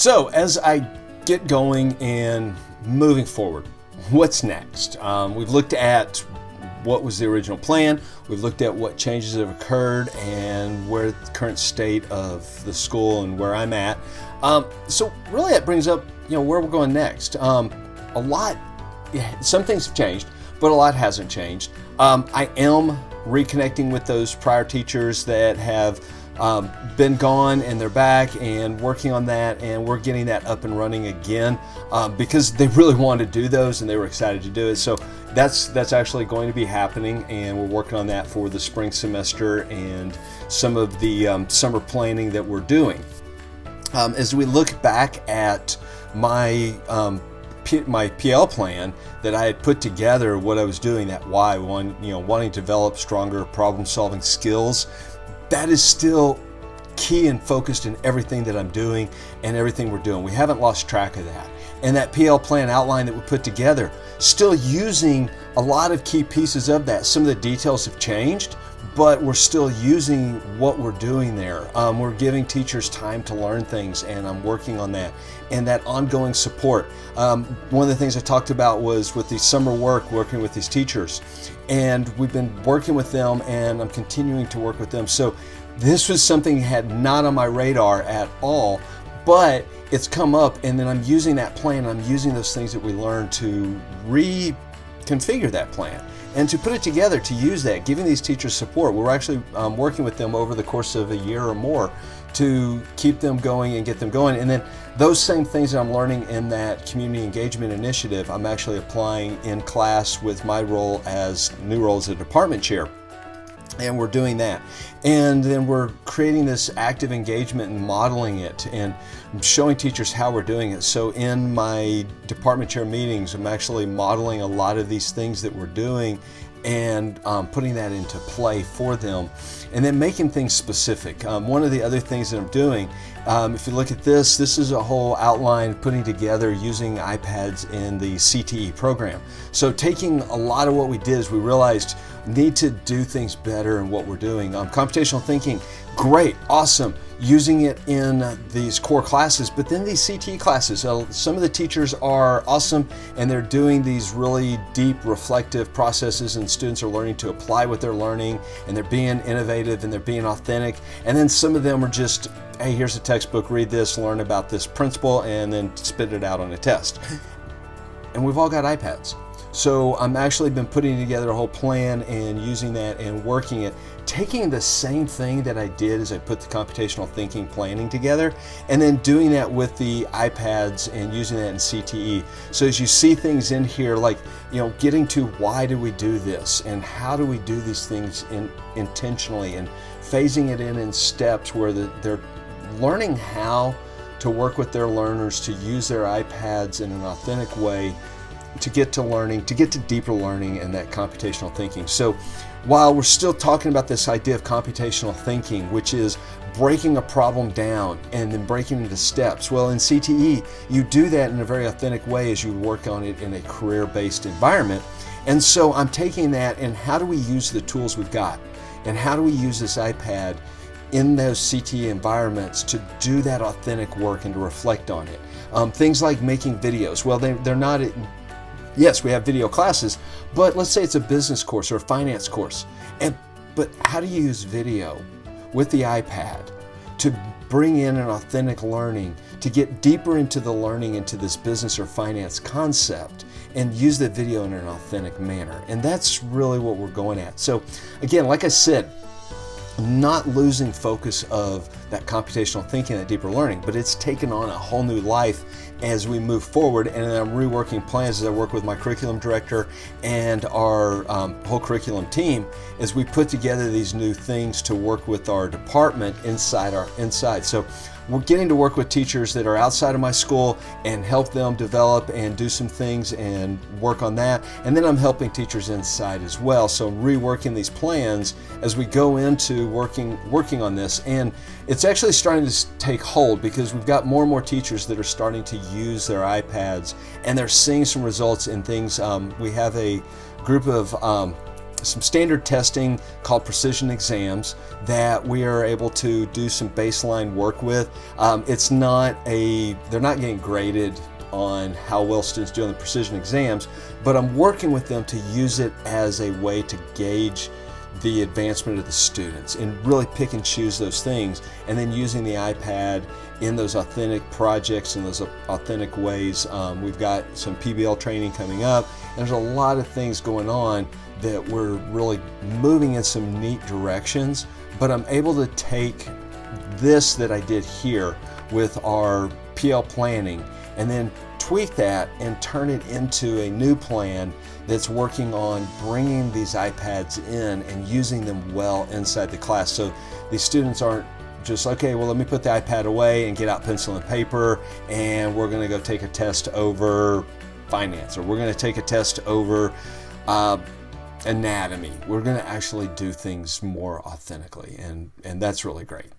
So as I get going and moving forward, what's next? We've looked at what was the original plan. We've looked at what changes have occurred and where the current state of the school and where I'm at. So really that brings up, where we're going next. Some things have changed, but a lot hasn't changed. I am reconnecting with those prior teachers that have been gone and they're back and working on that, and we're getting that up and running again because they really wanted to do those and they were excited to do it. So that's actually going to be happening, and we're working on that for the spring semester and some of the summer planning that we're doing. As we look back at my PL plan that I had put together, what I was doing, that why, wanting to develop stronger problem-solving skills, that is still key and focused in everything that I'm doing and everything we're doing. We haven't lost track of that. And that PL plan outline that we put together, still using a lot of key pieces of that. Some of the details have changed, but we're still using what we're doing there. We're giving teachers time to learn things, and I'm working on that. And that ongoing support. One of the things I talked about was with the summer work, working with these teachers. And we've been working with them, and I'm continuing to work with them. So this was something I had not on my radar at all, but it's come up, and then I'm using that plan. I'm using those things that we learned to reconfigure that plan and to put it together, to use that, giving these teachers support. We're actually working with them over the course of a year or more to keep them going and get them going. And then those same things that I'm learning in that community engagement initiative, I'm actually applying in class with my new role as a department chair. And we're doing that. And then we're creating this active engagement and modeling it and showing teachers how we're doing it. So in my department chair meetings, I'm actually modeling a lot of these things that we're doing and putting that into play for them, and then making things specific. One of the other things that I'm doing, if you look at this is a whole outline putting together using iPads in the CTE program. So taking a lot of what we did is we realized we need to do things better in what we're doing. Computational thinking, great, awesome, using it in these core classes, but then these CTE classes, some of the teachers are awesome and they're doing these really deep reflective processes, and students are learning to apply what they're learning, and they're being innovative and they're being authentic. And then some of them are just, hey, here's a textbook, read this, learn about this principle, and then spit it out on a test. And we've all got iPads. So I'm actually been putting together a whole plan and using that and working it, taking the same thing that I did as I put the computational thinking planning together, and then doing that with the iPads and using that in CTE. So as you see things in here, like, getting to why do we do this and how do we do these things intentionally, and phasing it in steps where they're learning how to work with their learners, to use their iPads in an authentic way, to get to deeper learning and that computational thinking. So while we're still talking about this idea of computational thinking, which is breaking a problem down and then breaking into steps, well, in CTE, you do that in a very authentic way as you work on it in a career-based environment. And so I'm taking that, and how do we use the tools we've got? And how do we use this iPad in those CTE environments to do that authentic work and to reflect on it? Things like making videos. Well, they're not... Yes, we have video classes, but let's say it's a business course or a finance course. But how do you use video with the iPad to bring in an authentic learning, to get deeper into the learning into this business or finance concept, and use the video in an authentic manner? And that's really what we're going at. So again, like I said, not losing focus of that computational thinking, that deeper learning, but it's taken on a whole new life as we move forward. And I'm reworking plans as I work with my curriculum director and our whole curriculum team as we put together these new things to work with our department inside. So we're getting to work with teachers that are outside of my school and help them develop and do some things and work on that. And then I'm helping teachers inside as well. So reworking these plans as we go into working on this. And it's actually starting to take hold because we've got more and more teachers that are starting to use their iPads, and they're seeing some results in things. We have a group of some standard testing called precision exams that we are able to do some baseline work with. They're not getting graded on how well students do on the precision exams, but I'm working with them to use it as a way to gauge the advancement of the students and really pick and choose those things, and then using the iPad in those authentic projects and those authentic ways. We've got some PBL training coming up. There's a lot of things going on that we're really moving in some neat directions, but I'm able to take this that I did here with our PL planning and then tweak that and turn it into a new plan that's working on bringing these iPads in and using them well inside the class. So these students aren't just, okay, well, let me put the iPad away and get out pencil and paper, and we're going to go take a test over finance, or we're going to take a test over anatomy. We're going to actually do things more authentically, and that's really great.